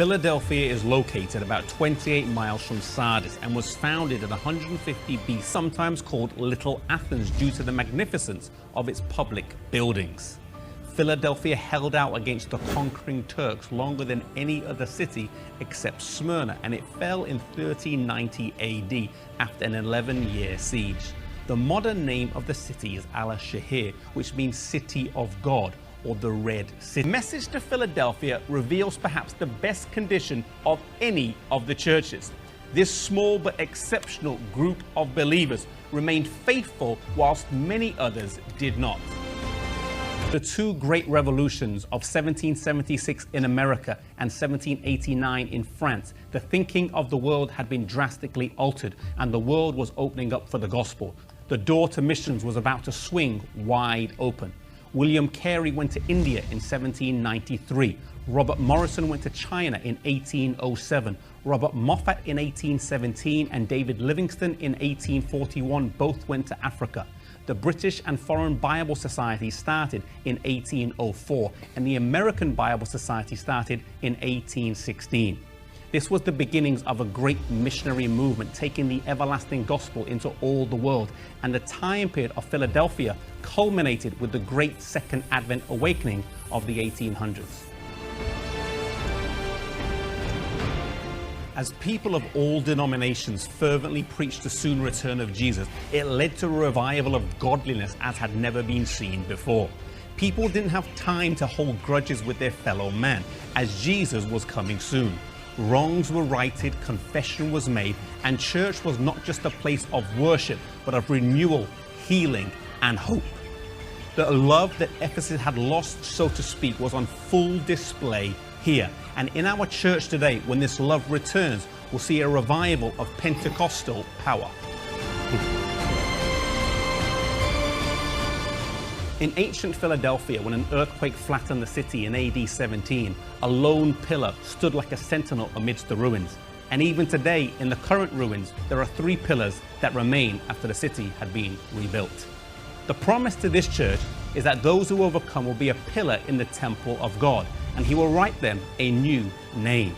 Philadelphia is located about 28 miles from Sardis and was founded in 150 BC, sometimes called Little Athens due to the magnificence of its public buildings. Philadelphia held out against the conquering Turks longer than any other city except Smyrna, and it fell in 1390 AD after an 11-year siege. The modern name of the city is Al-Shahir, which means City of God, or the Red City. The message to Philadelphia reveals perhaps the best condition of any of the churches. This small but exceptional group of believers remained faithful whilst many others did not. The two great revolutions of 1776 in America and 1789 in France, the thinking of the world had been drastically altered and the world was opening up for the gospel. The door to missions was about to swing wide open. William Carey went to India in 1793. Robert Morrison went to China in 1807. Robert Moffat in 1817 and David Livingstone in 1841 both went to Africa. The British and Foreign Bible Society started in 1804 and the American Bible Society started in 1816. This was the beginnings of a great missionary movement taking the everlasting gospel into all the world, and the time period of Philadelphia culminated with the great Second Advent awakening of the 1800s. As people of all denominations fervently preached the soon return of Jesus, it led to a revival of godliness as had never been seen before. People didn't have time to hold grudges with their fellow man, as Jesus was coming soon. Wrongs were righted, confession was made, and church was not just a place of worship, but of renewal, healing, and hope. The love that Ephesus had lost, so to speak, was on full display here. And in our church today, when this love returns, we'll see a revival of Pentecostal power. In ancient Philadelphia, when an earthquake flattened the city in AD 17, a lone pillar stood like a sentinel amidst the ruins. And even today, in the current ruins, there are 3 pillars that remain after the city had been rebuilt. The promise to this church is that those who overcome will be a pillar in the temple of God, and He will write them a new name.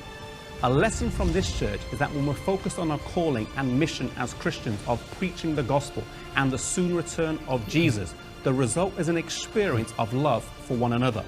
A lesson from this church is that when we're focused on our calling and mission as Christians of preaching the gospel and the soon return of Jesus, the result is an experience of love for one another.